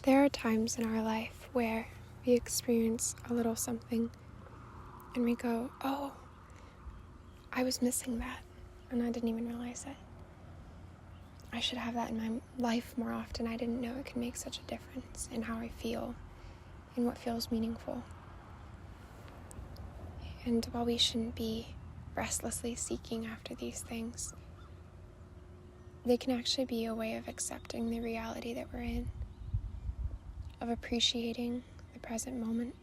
There are times in our life where we experience a little something and we go, oh, I was missing that and I didn't even realize it. I should have that in my life more often. I didn't know it could make such a difference in how I feel and what feels meaningful. And while we shouldn't be restlessly seeking after these things, they can actually be a way of accepting the reality that we're in, of appreciating the present moment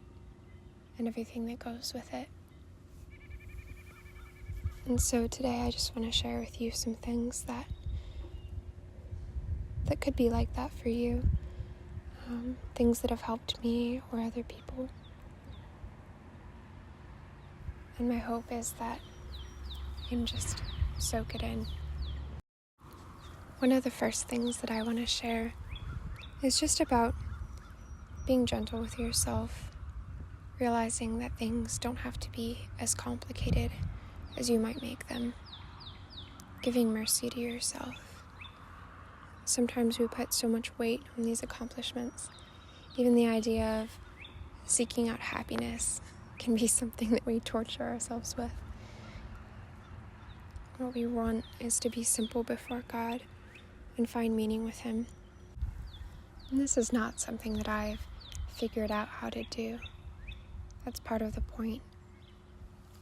and everything that goes with it. And so today I just want to share with you some things that could be like that for you, things that have helped me or other people. And my hope is that you can just soak it in. One of the first things that I want to share is just about being gentle with yourself, realizing that things don't have to be as complicated as you might make them, giving mercy to yourself. Sometimes we put so much weight on these accomplishments. Even the idea of seeking out happiness can be something that we torture ourselves with. What we want is to be simple before God and find meaning with Him. And this is not something that I've figured out how to do. That's part of the point.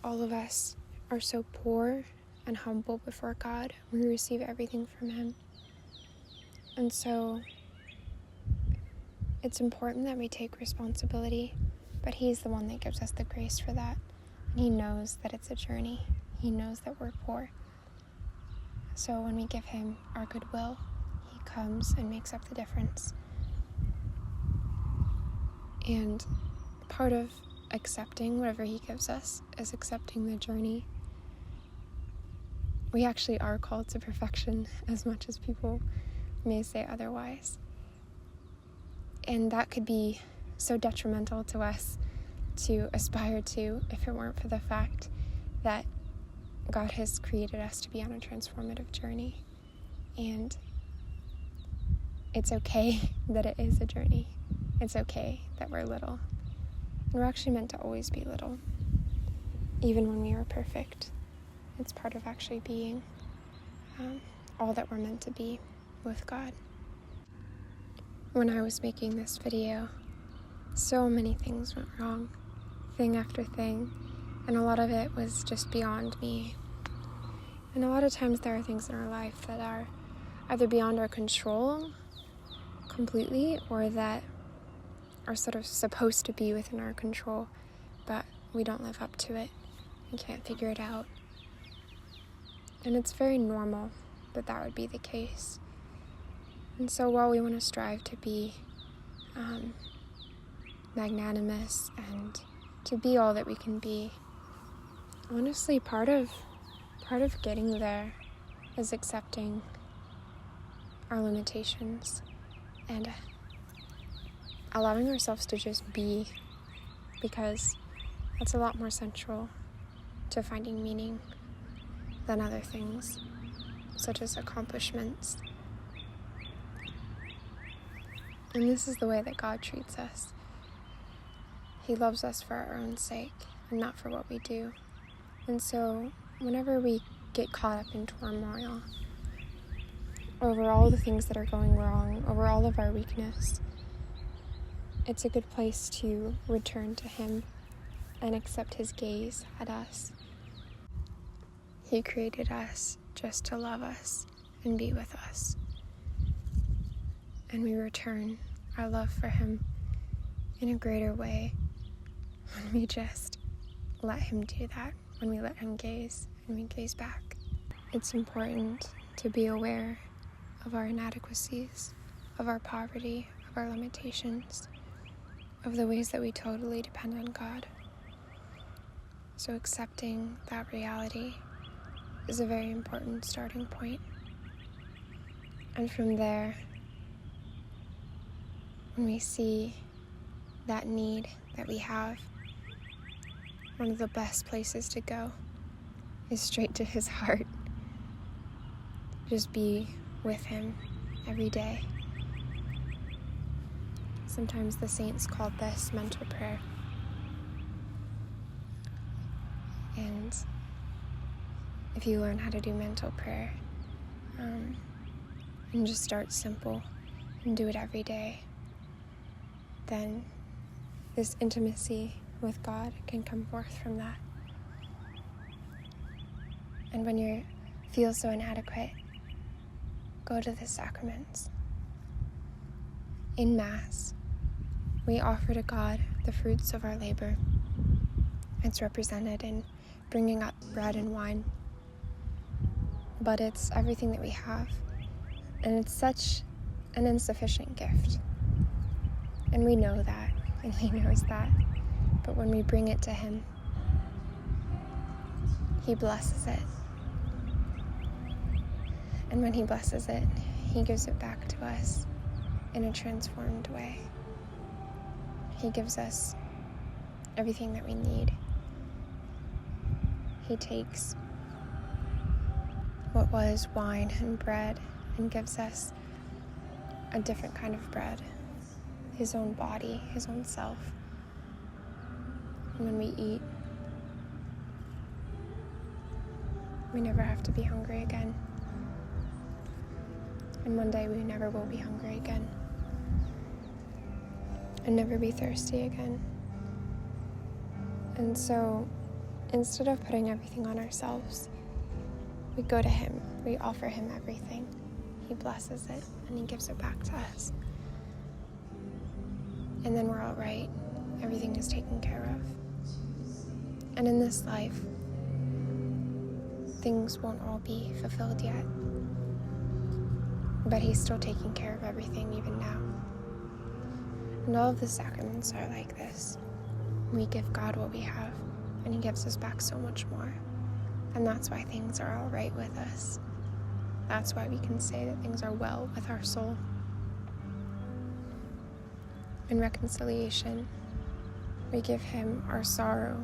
All of us are so poor and humble before God. We receive everything from Him. And so it's important that we take responsibility, but He's the one that gives us the grace for that. And He knows that it's a journey. He knows that we're poor. So when we give Him our goodwill, He comes and makes up the difference. And part of accepting whatever He gives us is accepting the journey. We actually are called to perfection as much as people may say otherwise. And that could be so detrimental to us to aspire to if it weren't for the fact that God has created us to be on a transformative journey. And it's okay that it is a journey. It's okay that we're little. And we're actually meant to always be little, even when we are perfect. It's part of actually being all that we're meant to be with God. When I was making this video, so many things went wrong, thing after thing, and a lot of it was just beyond me. And a lot of times there are things in our life that are either beyond our control completely, or that are sort of supposed to be within our control, but we don't live up to it and can't figure it out. And it's very normal that would be the case. And so while we want to strive to be magnanimous and to be all that we can be, honestly, part of getting there is accepting our limitations and allowing ourselves to just be, because that's a lot more central to finding meaning than other things, such as accomplishments. And this is the way that God treats us. He loves us for our own sake and not for what we do. And so whenever we get caught up in turmoil over all the things that are going wrong, over all of our weakness, it's a good place to return to Him and accept His gaze at us. He created us just to love us and be with us. And we return our love for Him in a greater way when we just let Him do that, when we let Him gaze and we gaze back. It's important to be aware of our inadequacies, of our poverty, of our limitations, of the ways that we totally depend on God. So accepting that reality is a very important starting point. And from there, when we see that need that we have, one of the best places to go is straight to His heart. Just be with Him every day. Sometimes the saints called this mental prayer. And if you learn how to do mental prayer, and just start simple and do it every day, then this intimacy with God can come forth from that. And when you feel so inadequate, go to the sacraments. In Mass, we offer to God the fruits of our labor. It's represented in bringing up bread and wine, but it's everything that we have, and it's such an insufficient gift. And we know that, and He knows that, but when we bring it to Him, He blesses it. And when He blesses it, He gives it back to us in a transformed way. He gives us everything that we need. He takes what was wine and bread and gives us a different kind of bread, His own body, His own self. And when we eat, we never have to be hungry again. And one day we never will be hungry again. And never be thirsty again. And so, instead of putting everything on ourselves, we go to Him, we offer Him everything. He blesses it, and He gives it back to us. And then we're all right. Everything is taken care of. And in this life, things won't all be fulfilled yet. But He's still taking care of everything even now. And all of the sacraments are like this. We give God what we have, and He gives us back so much more. And that's why things are all right with us. That's why we can say that things are well with our soul. In reconciliation, we give Him our sorrow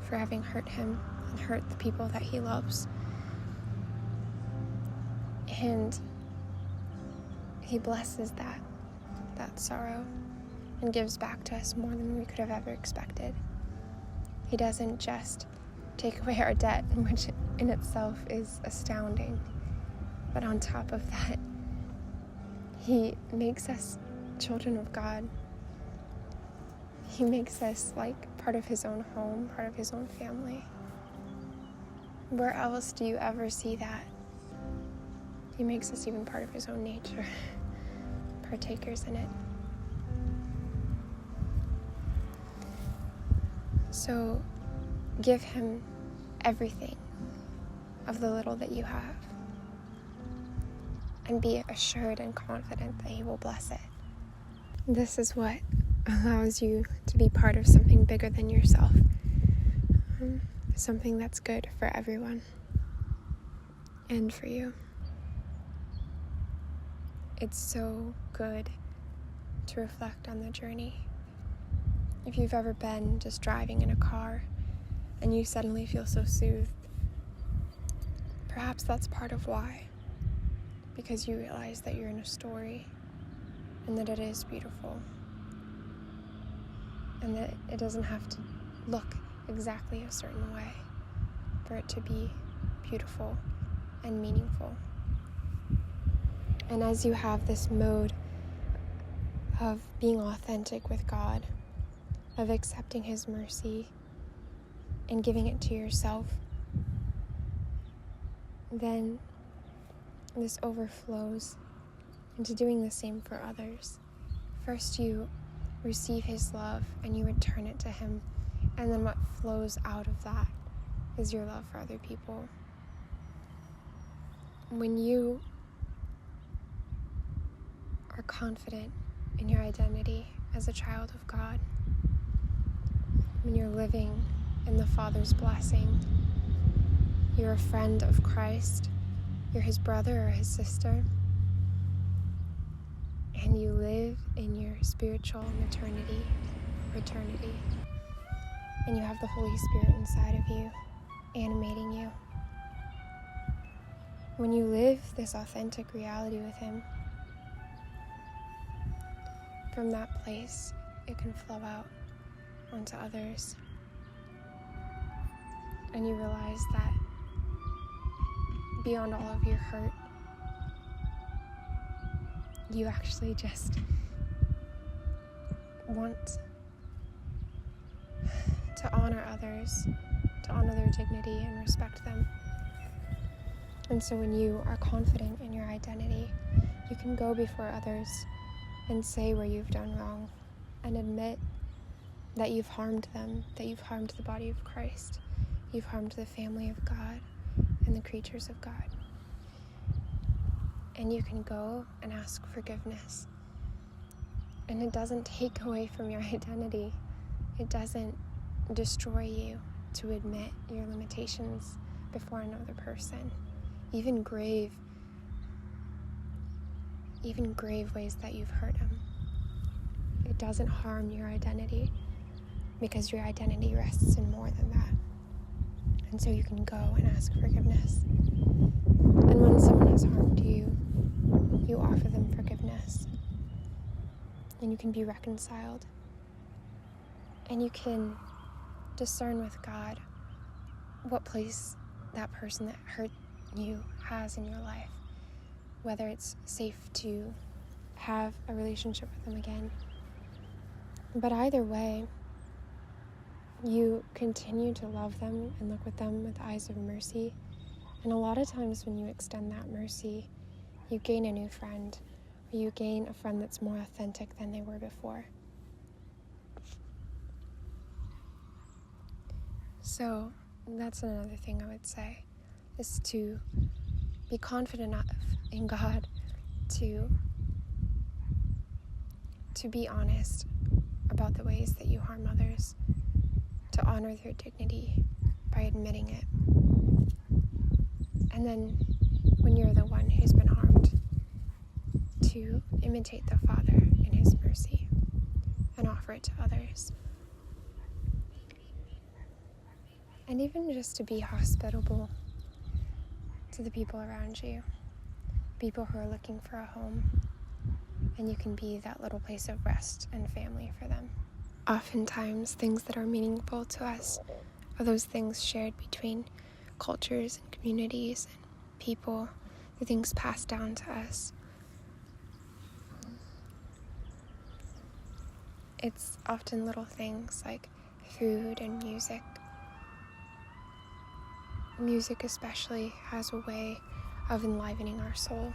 for having hurt Him and hurt the people that He loves. And He blesses that sorrow and gives back to us more than we could have ever expected. He doesn't just take away our debt, which in itself is astounding, but on top of that, He makes us children of God. He makes us like part of His own home, part of His own family. Where else do you ever see that? He makes us even part of His own nature, partakers in it. So give Him everything of the little that you have, and be assured and confident that He will bless it. This is what allows you to be part of something bigger than yourself, something that's good for everyone and for you. It's so good to reflect on the journey. If you've ever been just driving in a car and you suddenly feel so soothed, perhaps that's part of why. Because you realize that you're in a story and that it is beautiful. And that it doesn't have to look exactly a certain way for it to be beautiful and meaningful. And as you have this mode of being authentic with God, of accepting His mercy and giving it to yourself, then this overflows into doing the same for others. First you receive His love and you return it to Him, and then what flows out of that is your love for other people. When you are confident in your identity as a child of God, when you're living in the Father's blessing, you're a friend of Christ, you're His brother or His sister, and you live in your spiritual maternity, eternity, and you have the Holy Spirit inside of you, animating you. When you live this authentic reality with Him, from that place, it can flow out onto others. And you realize that beyond all of your hurt, you actually just want to honor others, to honor their dignity and respect them. And so when you are confident in your identity, you can go before others and say where you've done wrong and admit that you've harmed them, that you've harmed the body of Christ, you've harmed the family of God and the creatures of God. And you can go and ask forgiveness. And it doesn't take away from your identity. It doesn't destroy you to admit your limitations before another person. Even grave ways that you've hurt them. It doesn't harm your identity because your identity rests in more than that. And so you can go and ask forgiveness. And when someone has harmed you, you offer them forgiveness. And you can be reconciled. And you can discern with God what place that person that hurt you has in your life. Whether it's safe to have a relationship with them again. But either way, you continue to love them and look with them with eyes of mercy. And a lot of times when you extend that mercy, you gain a new friend, or you gain a friend that's more authentic than they were before. So that's another thing I would say, is to be confident enough in God to be honest about the ways that you harm others, to honor their dignity by admitting it. And then when you're the one who's been harmed, to imitate the Father in his mercy and offer it to others. And even just to be hospitable to the people around you, people who are looking for a home, and you can be that little place of rest and family for them. Oftentimes, things that are meaningful to us are those things shared between cultures and communities and people, the things passed down to us. It's often little things like food and music. Music especially has a way of enlivening our soul,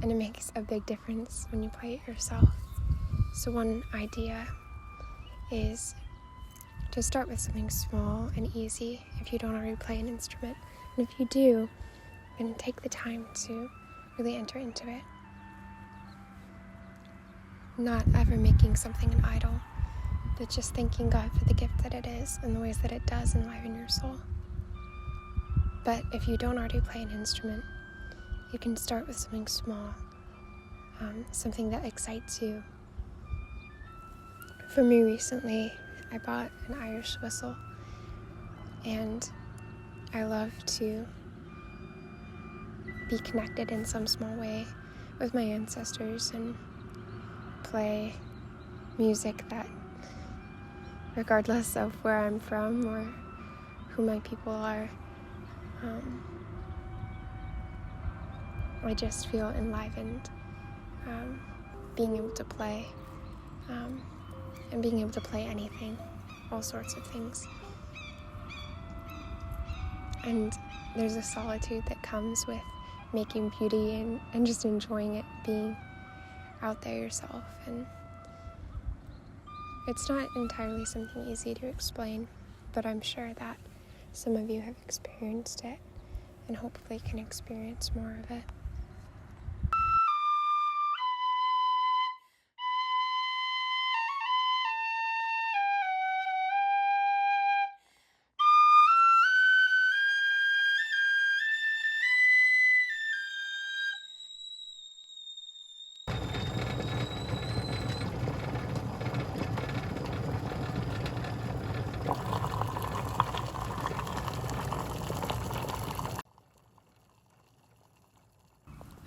and it makes a big difference when you play it yourself. So one idea is to start with something small and easy if you don't already play an instrument. And if you do, then take the time to really enter into it. Not ever making something an idol, but just thanking God for the gift that it is and the ways that it does enliven your soul. But if you don't already play an instrument, you can start with something small, something that excites you. For me recently, I bought an Irish whistle, and I love to be connected in some small way with my ancestors and play music that, regardless of where I'm from or who my people are, I just feel enlivened being able to play and being able to play anything, all sorts of things. And there's a solitude that comes with making beauty and just enjoying it, being out there yourself. And it's not entirely something easy to explain, but I'm sure that some of you have experienced it and hopefully can experience more of it.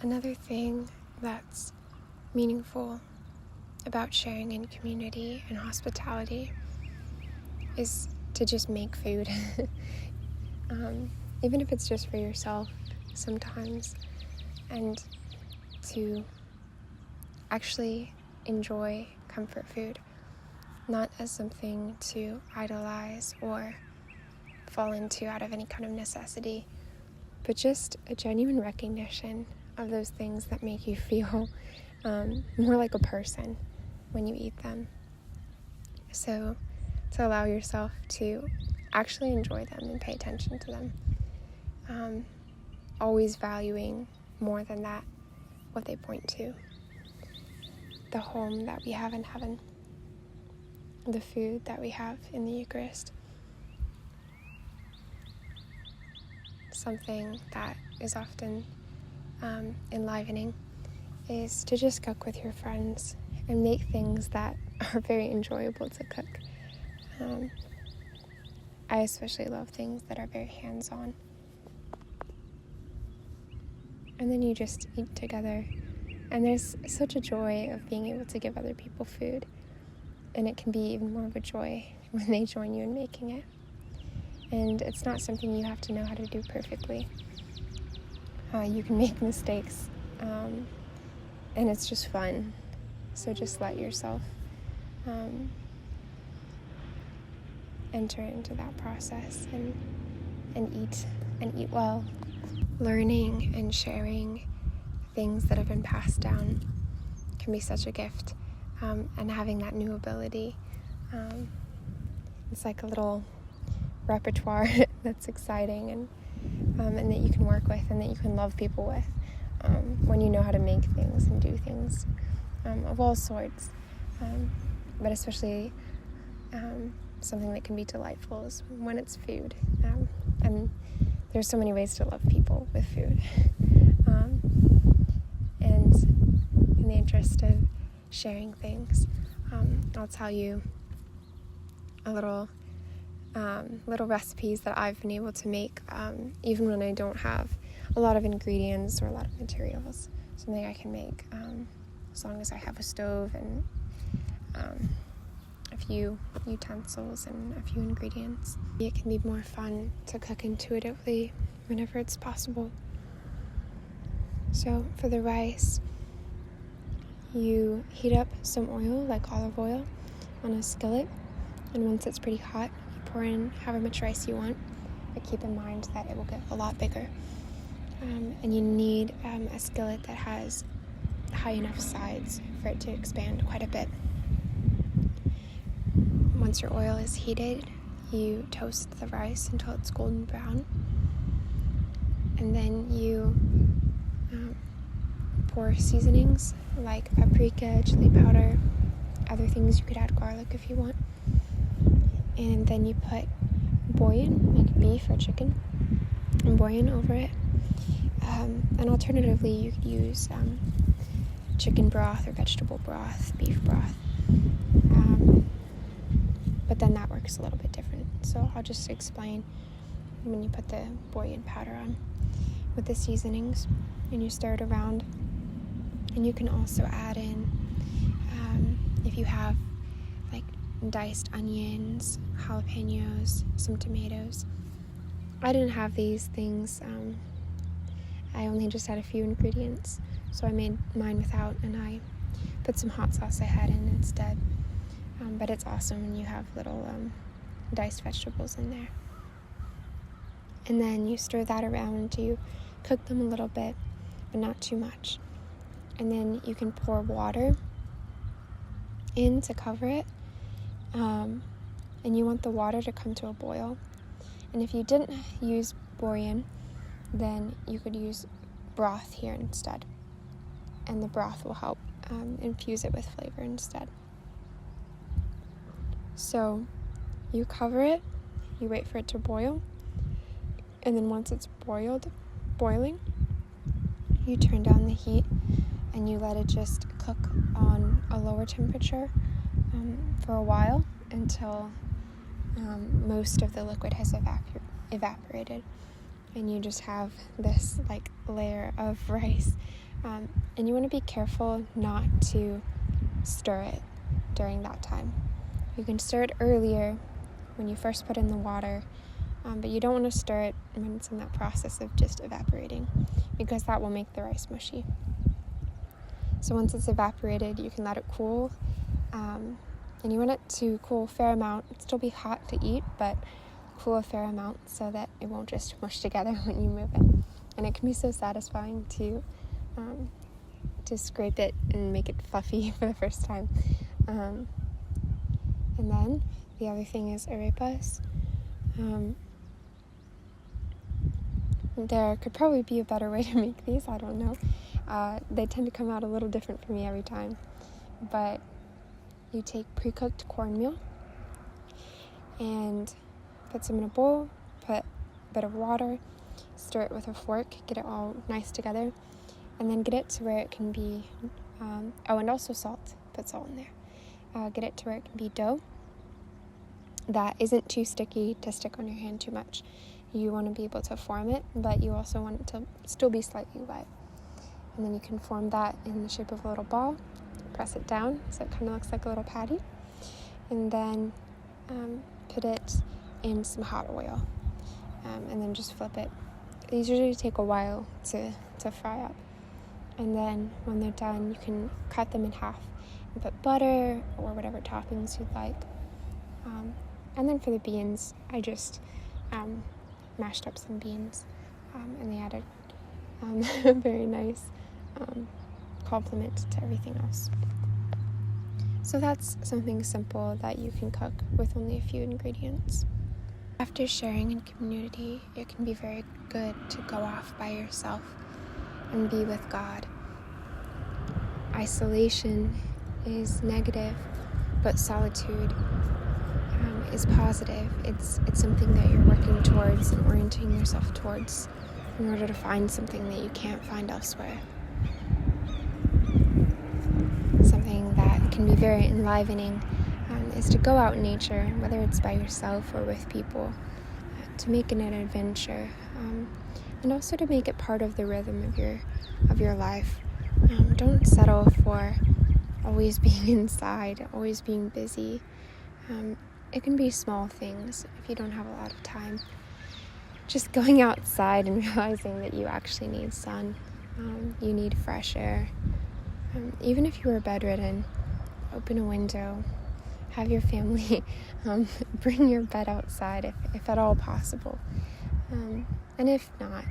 Another thing that's meaningful about sharing in community and hospitality is to just make food. Even if it's just for yourself sometimes, and to actually enjoy comfort food, not as something to idolize or fall into out of any kind of necessity, but just a genuine recognition of those things that make you feel more like a person when you eat them. So to allow yourself to actually enjoy them and pay attention to them. Always valuing more than that what they point to. The home that we have in heaven. The food that we have in the Eucharist. Something that is often enlivening is to just cook with your friends and make things that are very enjoyable to cook. I especially love things that are very hands-on. And then you just eat together. And there's such a joy of being able to give other people food. And it can be even more of a joy when they join you in making it. And it's not something you have to know how to do perfectly. You can make mistakes. And it's just fun. So just let yourself enter into that process and eat well. Learning and sharing things that have been passed down can be such a gift, and having that new ability, it's like a little repertoire that's exciting and that you can work with and that you can love people with when you know how to make things and do things of all sorts, but especially something that can be delightful is when it's food, and there's so many ways to love people with food. And in the interest of sharing things, I'll tell you a little recipes that I've been able to make, even when I don't have a lot of ingredients or a lot of materials. Something I can make as long as I have a stove and a few utensils and a few ingredients. It can be more fun to cook intuitively whenever it's possible. So for the rice, you heat up some oil, like olive oil, on a skillet, and once it's pretty hot, you pour in however much rice you want, but keep in mind that it will get a lot bigger. And you need a skillet that has high enough sides for it to expand quite a bit. Once your oil is heated, you toast the rice until it's golden brown. And then you pour seasonings like paprika, chili powder, other things. You could add garlic if you want. And then you put bouillon, like beef or chicken, and bouillon over it. And alternatively, you could use chicken broth or vegetable broth, beef broth. But then that works a little bit different. So I'll just explain when you put the bouillon powder on with the seasonings and you stir it around. And you can also add in, if you have like diced onions, jalapenos, some tomatoes. I didn't have these things. I only just had a few ingredients. So I made mine without, and I put some hot sauce I had in instead. But it's awesome when you have little diced vegetables in there. And then you stir that around to cook them a little bit, but not too much. And then you can pour water in to cover it. And you want the water to come to a boil. And if you didn't use bouillon, then you could use broth here instead. And the broth will help infuse it with flavor instead. So you cover it, you wait for it to boil, and then once it's boiling, you turn down the heat and you let it just cook on a lower temperature for a while until most of the liquid has evaporated, and you just have this like layer of rice. And you want to be careful not to stir it during that time. You can stir it earlier when you first put in the water, but you don't want to stir it when it's in that process of just evaporating, because that will make the rice mushy. So once it's evaporated, you can let it cool, and you want it to cool a fair amount. It'll still be hot to eat, but cool a fair amount so that it won't just mush together when you move it. And it can be so satisfying to scrape it and make it fluffy for the first time. And then the other thing is arepas. There could probably be a better way to make these, I don't know. They tend to come out a little different for me every time. But you take pre-cooked cornmeal and put some in a bowl, put a bit of water, stir it with a fork, get it all nice together, and then get it to where it can be, and also salt, put salt in there. Get it to where it can be dough that isn't too sticky to stick on your hand too much. You want to be able to form it, but you also want it to still be slightly wet. And then you can form that in the shape of a little ball, press it down so it kind of looks like a little patty, and then put it in some hot oil, and then just flip it. These usually take a while to fry up. And then when they're done, you can cut them in half and put butter or whatever toppings you'd like. And then for the beans, I just mashed up some beans, and they added a very nice complement to everything else. So that's something simple that you can cook with only a few ingredients. After sharing in community, it can be very good to go off by yourself and be with God. Isolation is negative, but solitude is positive. It's something that you're working towards and orienting yourself towards in order to find something that you can't find elsewhere. Something that can be very enlivening is to go out in nature, whether it's by yourself or with people, to make it an adventure, and also to make it part of the rhythm of your life. Don't settle for always being inside, always being busy. It can be small things if you don't have a lot of time. Just going outside and realizing that you actually need sun, you need fresh air. Even if you are bedridden, open a window, have your family bring your bed outside if at all possible. And if not,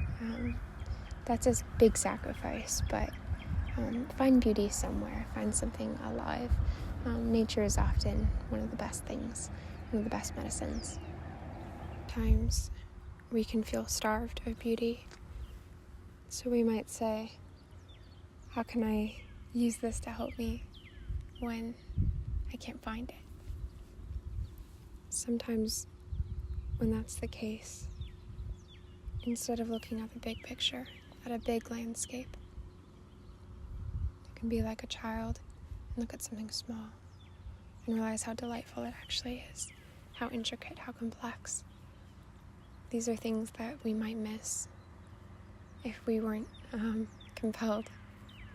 that's a big sacrifice, but find beauty somewhere, find something alive. Nature is often one of the best things, one of the best medicines. Times we can feel starved of beauty. So we might say, how can I use this to help me when I can't find it? Sometimes when that's the case, instead of looking at the big picture, at a big landscape, you can be like a child and look at something small and realize how delightful it actually is, how intricate, how complex. These are things that we might miss if we weren't compelled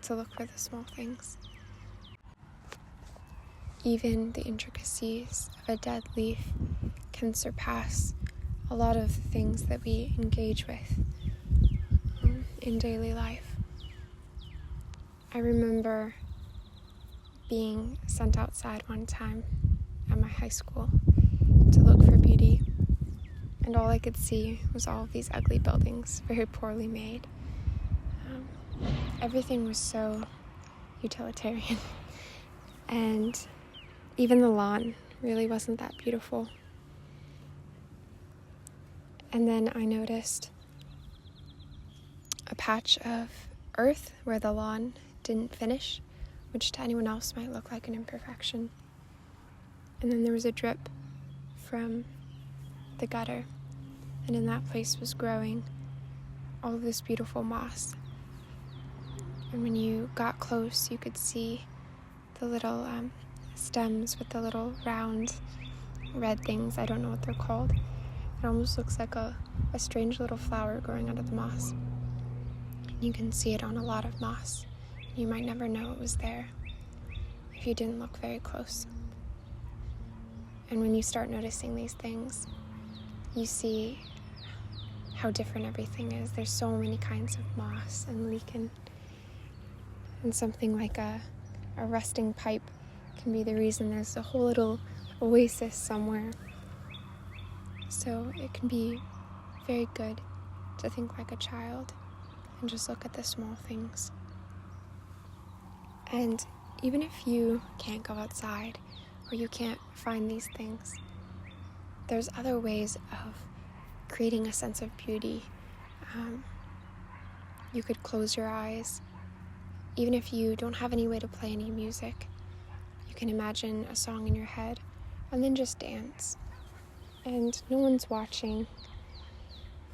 to look for the small things. Even the intricacies of a dead leaf can surpass a lot of the things that we engage with in daily life. I remember being sent outside one time at my high school to look for beauty, and all I could see was all of these ugly buildings, very poorly made. Everything was so utilitarian, and even the lawn really wasn't that beautiful. And then I noticed a patch of earth where the lawn didn't finish, which to anyone else might look like an imperfection. And then there was a drip from the gutter, and in that place was growing all of this beautiful moss. And when you got close, you could see the little stems with the little round red things. I don't know what they're called. It almost looks like a strange little flower growing out of the moss. You can see it on a lot of moss. You might never know it was there. if you didn't look very close. And when you start noticing these things, you see how different everything is. There's so many kinds of moss and lichen, and something like a rusting pipe can be the reason there's a whole little oasis somewhere. So it can be very good to think like a child and just look at the small things. And even if you can't go outside or you can't find these things, there's other ways of creating a sense of beauty. You could close your eyes. Even if you don't have any way to play any music, you can imagine a song in your head and then just dance. And no one's watching.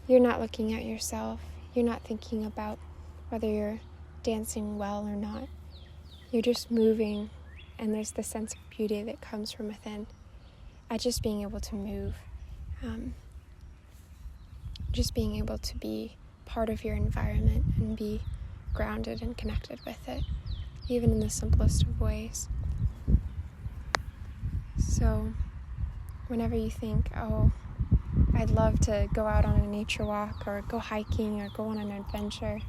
You're not looking at yourself. You're not thinking about whether you're dancing well or not. You're just moving, and there's the sense of beauty that comes from within at just being able to move. Just being able to be part of your environment and be grounded and connected with it, even in the simplest of ways. So whenever you think, oh, I'd love to go out on a nature walk or go hiking or go on an adventure,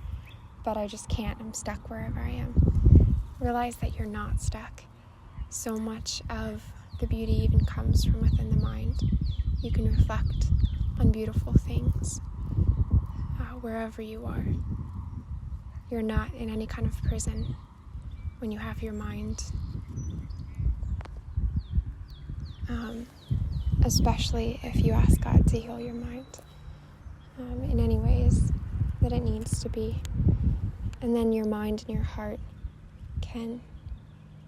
but I just can't, I'm stuck wherever I am, realize that you're not stuck. So much of the beauty even comes from within the mind. You can reflect on beautiful things wherever you are. You're not in any kind of prison when you have your mind. Especially if you ask God to heal your mind in any ways that it needs to be. And then your mind and your heart can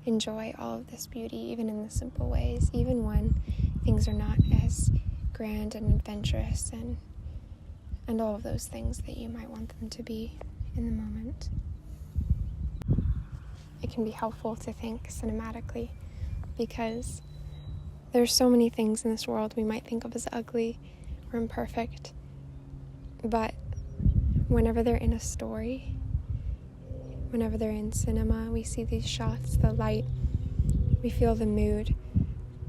enjoy all of this beauty, even in the simple ways, even when things are not as grand and adventurous and all of those things that you might want them to be in the moment. It can be helpful to think cinematically, because there's so many things in this world we might think of as ugly or imperfect, but whenever they're in a story, whenever they're in cinema, we see these shots, the light, we feel the mood,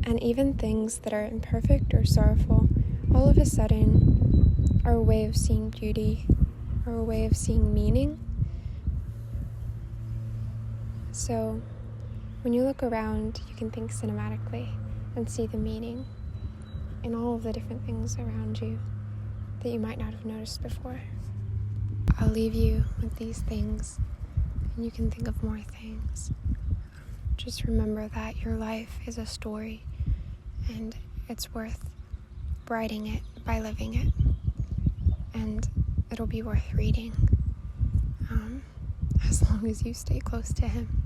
and even things that are imperfect or sorrowful, all of a sudden are a way of seeing beauty, or a way of seeing meaning. So when you look around, you can think cinematically and see the meaning in all of the different things around you that you might not have noticed before. I'll leave you with these things, and you can think of more things. Just remember that your life is a story, and it's worth writing it by living it, and it'll be worth reading, as long as you stay close to Him.